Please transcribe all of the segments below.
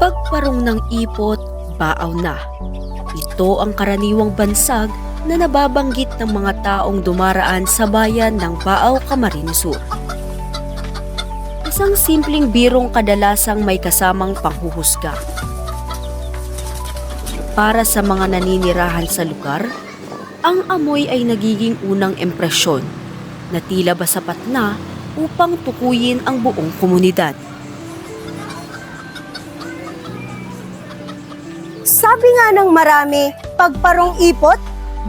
Pagparong ng ipot, baaw na. Ito ang karaniwang bansag na nababanggit ng mga taong dumaraan sa bayan ng Baaw, Camarines Sur. Isang simpleng birong kadalasang may kasamang panghuhusga. Para sa mga naninirahan sa lugar, ang amoy ay nagiging unang impresyon na tila ba sapat na upang tukuyin ang buong komunidad. Sabi nga ng marami, pagparong ipot,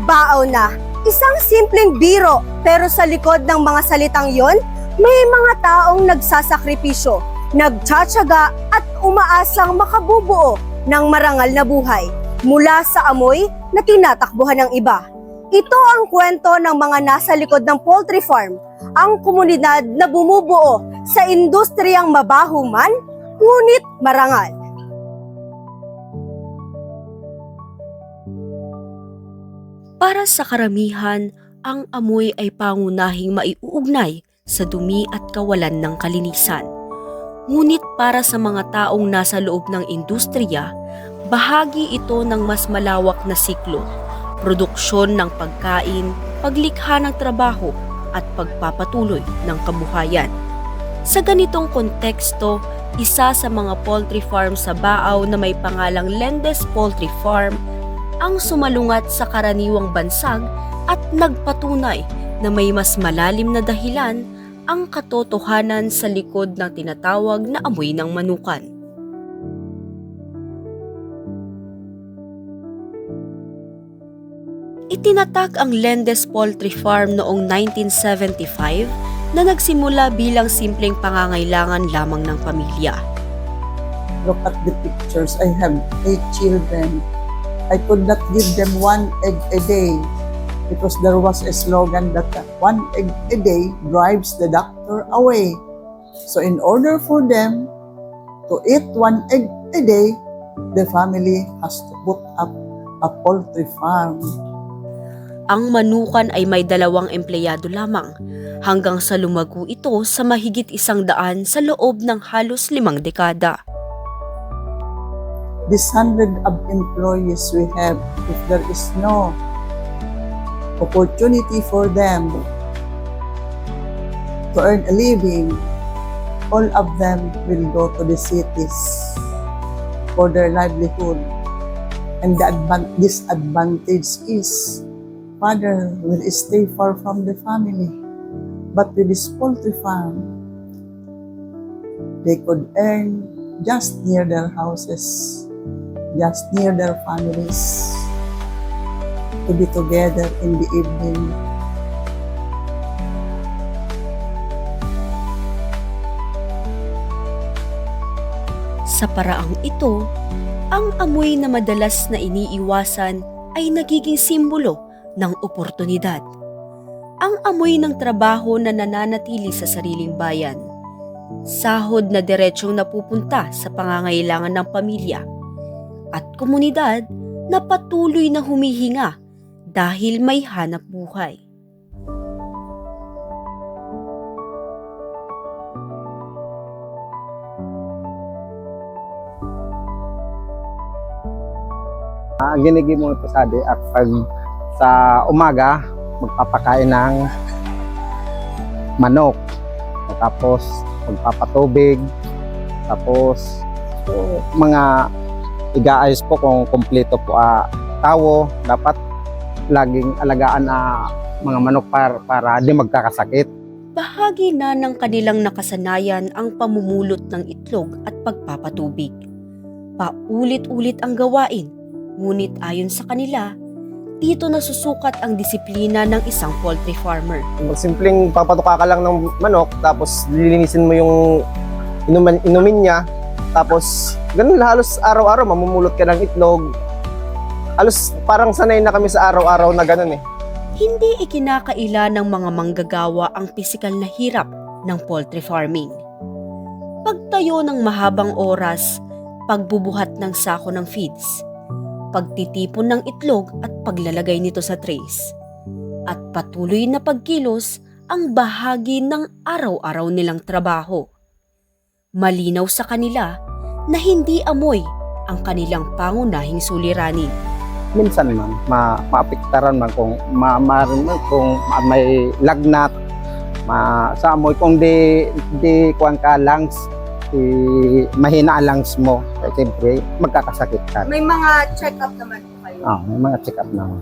baaw na. Isang simpleng biro, pero sa likod ng mga salitang yon, may mga taong nagsasakripisyo, nagtsatsaga at umaasang makabubuo ng marangal na buhay mula sa amoy na tinatakbuhan ng iba. Ito ang kwento ng mga nasa likod ng poultry farm, ang komunidad na bumubuo sa industriyang mabaho man, ngunit marangal. Para sa karamihan, ang amoy ay pangunahing maiuugnay sa dumi at kawalan ng kalinisan. Ngunit para sa mga taong nasa loob ng industriya, bahagi ito ng mas malawak na siklo, produksyon ng pagkain, paglikha ng trabaho at pagpapatuloy ng kabuhayan. Sa ganitong konteksto, isa sa mga poultry farm sa Baaw na may pangalang Lendes Poultry Farm ang sumalungat sa karaniwang bansag at nagpatunay na may mas malalim na dahilan ang katotohanan sa likod ng tinatawag na amoy ng manukan. Itinatag ang Lendes Poultry Farm noong 1975 na nagsimula bilang simpleng pangangailangan lamang ng pamilya. Look at the pictures. I have 8 children. I could not give them 1 egg a day because there was a slogan that 1 egg a day drives the doctor away. So in order for them to eat 1 egg a day, the family has to put up a poultry farm. Ang manukan ay may 2 empleyado lamang hanggang sa lumago ito sa mahigit 100 sa loob ng halos 5 dekada. This 100 of employees we have, if there is no opportunity for them to earn a living, all of them will go to the cities for their livelihood. And the disadvantage is father will stay far from the family. But with this poultry farm, they could earn just near their houses, just near their families, to be together in the evening. Sa paraang ito, ang amoy na madalas na iniiwasan ay nagiging simbolo ng oportunidad. Ang amoy ng trabaho na nananatili sa sariling bayan, sahod na diretsyong napupunta sa pangangailangan ng pamilya, at komunidad na patuloy na humihinga dahil may hanap buhay. Ginigib mo ito sa at pag sa umaga magpapakain ng manok, tapos magpapatubig, tapos mga igaayos po kung kompleto po tawo, dapat laging alagaan na mga manok para di magkakasakit. Bahagi na ng kanilang nakasanayan ang pamumulot ng itlog at pagpapatubig. Paulit-ulit ang gawain, ngunit ayon sa kanila, dito nasusukat ang disiplina ng isang poultry farmer. Simpleng papatuka ka lang ng manok, tapos lilinisin mo yung inumin niya, tapos ganun halos araw-araw mamumulot ka ng itlog. Halos parang sanay na kami sa araw-araw na ganun eh. Hindi ikinakaila ng mga manggagawa ang pisikal na hirap ng poultry farming. Pagtayo ng mahabang oras, pagbubuhat ng sako ng feeds, pagtitipon ng itlog at paglalagay nito sa trays, at patuloy na pagkilos ang bahagi ng araw-araw nilang trabaho. Malinaw sa kanila na hindi amoy ang kanilang pangunahing suliranin. Minsan man maapektaran man kung kung may lagnat sa amoy, kung di kuan ka lungs, mahina ang lungs mo, siyempre magkakasakit ka. May mga check-up naman po kayo. May mga check up naman.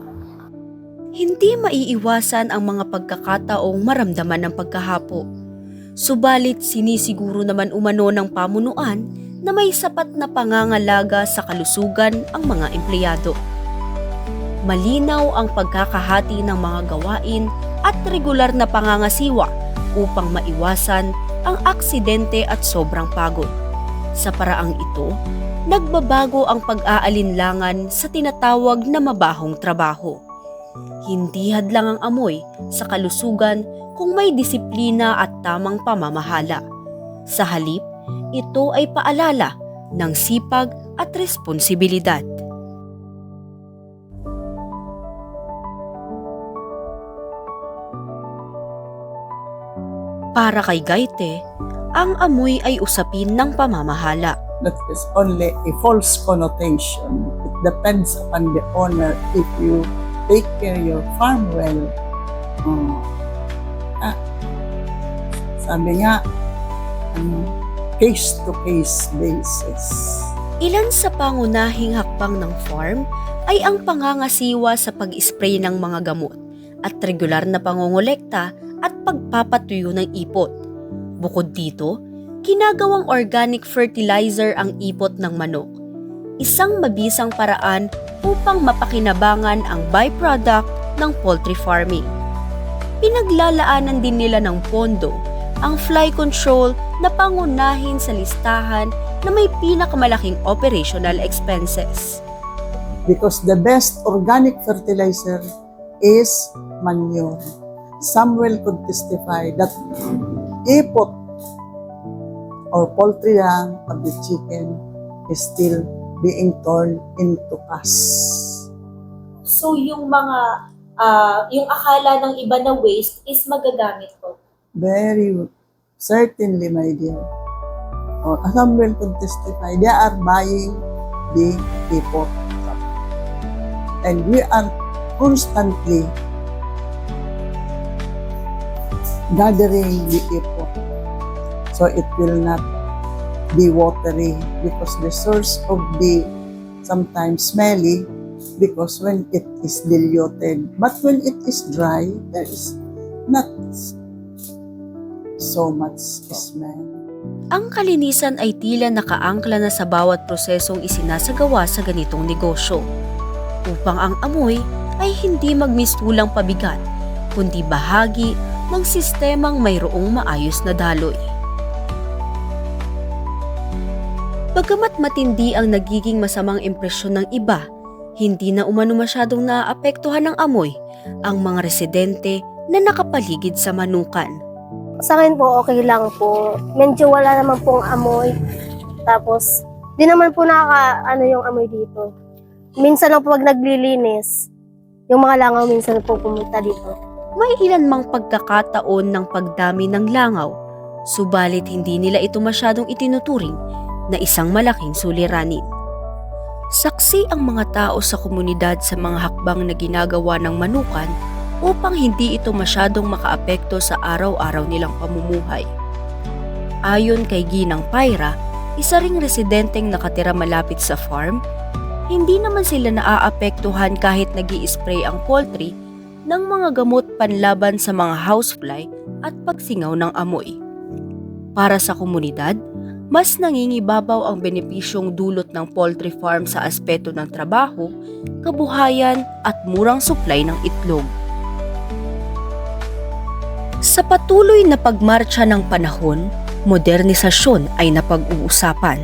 Hindi maiiwasan ang mga pagkakataong maramdaman ng pagkahapo. Subalit sinisiguro naman umano ng pamunuan na may sapat na pangangalaga sa kalusugan ang mga empleyado. Malinaw ang pagkakahati ng mga gawain at regular na pangangasiwa upang maiwasan ang aksidente at sobrang pagod. Sa paraang ito, nagbabago ang pag-aalinlangan sa tinatawag na mabahong trabaho. Hindi hadlang ang amoy sa kalusugan kung may disiplina at tamang pamamahala. Sa halip, ito ay paalala ng sipag at responsibilidad. Para kay Gaite, ang amoy ay usapin ng pamamahala. That is only a false connotation. It depends upon the owner. If you take care your farm well, sabi nga, case-to-case basis. Ilan sa pangunahing hakbang ng farm ay ang pangangasiwa sa pag-spray ng mga gamot at regular na pangongolekta at pagpapatuyo ng ipot. Bukod dito, ginagawang organic fertilizer ang ipot ng manok, isang mabisang paraan upang mapakinabangan ang byproduct ng poultry farming. Pinaglalaanan din nila ng pondo ang fly control na pangunahin sa listahan na may pinakamalaking operational expenses. Because the best organic fertilizer is manure. Samuel could testify that ipot or poultry dung of the chicken is still being torn into cast. So yung mga, yung akala ng iba na waste is magagamit ko. Very certainly, my dear. Samuel could testify, they are buying the ipot. And we are constantly gathering the ipot. So it will not be watery because the source of the sometimes smelly because when it is diluted. But when it is dry, there is not so much smell. Ang kalinisan ay tila nakaangkla na sa bawat prosesong isinasagawa sa ganitong negosyo, upang ang amoy ay hindi magmistulang pabigat, kundi bahagi ng sistemang mayroong maayos na daloy. Bagamat matindi ang nagiging masamang impresyon ng iba, hindi na umano masyadong naaapektuhan ng amoy ang mga residente na nakapaligid sa manukan. Sa akin po, okay lang po. Medyo wala naman pong amoy. Tapos, di naman po yung amoy dito. Minsan lang po pag naglilinis, yung mga langaw minsan po pumunta dito. May ilan mang pagkakataon ng pagdami ng langaw, subalit hindi nila ito masyadong itinuturing na isang malaking suliranin. Saksi ang mga tao sa komunidad sa mga hakbang na ginagawa ng manukan upang hindi ito masyadong makaapekto sa araw-araw nilang pamumuhay. Ayon kay Ginang Pyra, isa ring residenteng nakatira malapit sa farm, hindi naman sila naaapektuhan kahit nag-i-spray ang poultry ng mga gamot panlaban sa mga housefly at pagsingaw ng amoy. Para sa komunidad, mas nangingibabaw ang benepisyong dulot ng poultry farm sa aspeto ng trabaho, kabuhayan at murang supply ng itlog. Sa patuloy na pagmarcha ng panahon, modernisasyon ay napag-uusapan.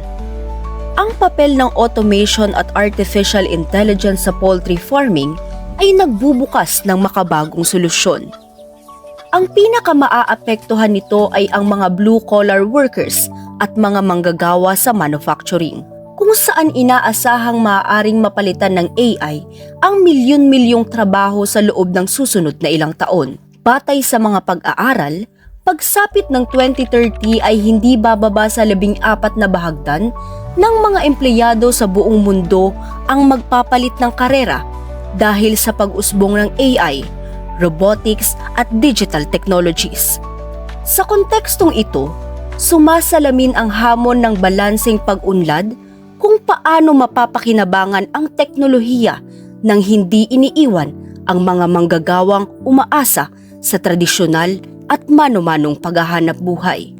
Ang papel ng automation at artificial intelligence sa poultry farming ay nagbubukas ng makabagong solusyon. Ang pinaka-maaapektuhan nito ay ang mga blue-collar workers at mga manggagawa sa manufacturing, kung saan inaasahang maaaring mapalitan ng AI ang milyon-milyong trabaho sa loob ng susunod na ilang taon. Batay sa mga pag-aaral, pagsapit ng 2030 ay hindi bababa sa 14 na bahagdan ng mga empleyado sa buong mundo ang magpapalit ng karera dahil sa pag-usbong ng AI, robotics at digital technologies. Sa kontekstong ito, sumasalamin ang hamon ng balanseng pag-unlad kung paano mapapakinabangan ang teknolohiya nang hindi iniiwan ang mga manggagawang umaasa sa tradisyonal at mano-manong paghahanap buhay.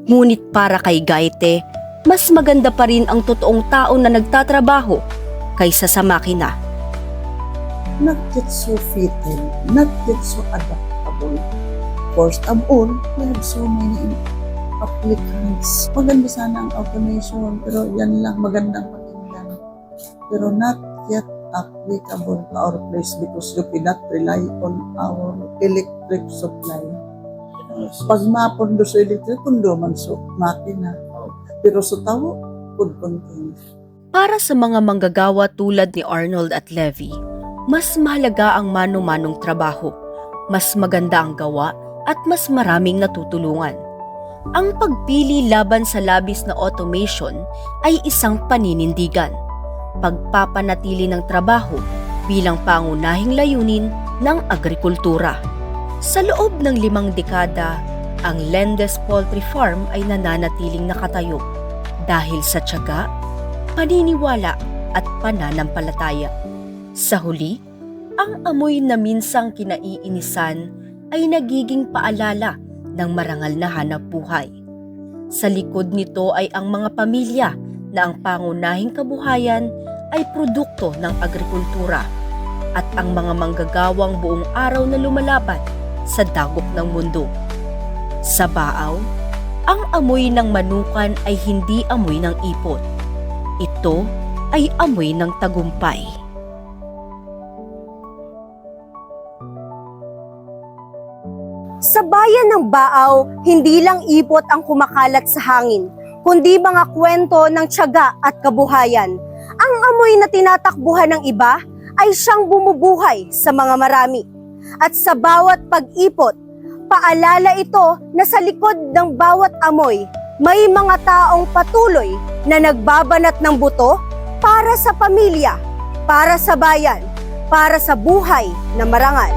Ngunit para kay Gaite, mas maganda pa rin ang totoong tao na nagtatrabaho kaysa sa makina. Not yet so fitting, not yet so adaptable. First of all, we have so many applicants. Maganda sana ang automation, pero yan lang magandang pakinggan. Pero not yet applicable to our place because you cannot rely on our electric supply. Pag mapundo sa electric, pundo man so makina. Pero sa tao, could contain. Para sa mga manggagawa tulad ni Arnold at Levi, mas mahalaga ang mano-manong trabaho, mas maganda ang gawa at mas maraming natutulungan. Ang pagpili laban sa labis na automation ay isang paninindigan, pagpapanatili ng trabaho bilang pangunahing layunin ng agrikultura. Sa loob ng 5 dekada, ang Lendes Poultry Farm ay nananatiling nakatayo dahil sa tiyaga, paniniwala at pananampalataya. Sa huli, ang amoy na minsang kinaiinisan ay nagiging paalala ng marangal na hanap buhay. Sa likod nito ay ang mga pamilya na ang pangunahing kabuhayan ay produkto ng agrikultura at ang mga manggagawang buong araw na lumalaban sa dagok ng mundo. Sa Baaw, ang amoy ng manukan ay hindi amoy ng ipot. Ito ay amoy ng tagumpay. Sa bayan ng Baaw, hindi lang ipot ang kumakalat sa hangin, kundi mga kwento ng tiyaga at kabuhayan. Ang amoy na tinatakbuhan ng iba ay siyang bumubuhay sa mga marami. At sa bawat pag-ipot, paalala ito na sa likod ng bawat amoy, may mga taong patuloy na nagbabanat ng buto para sa pamilya, para sa bayan, para sa buhay na marangal.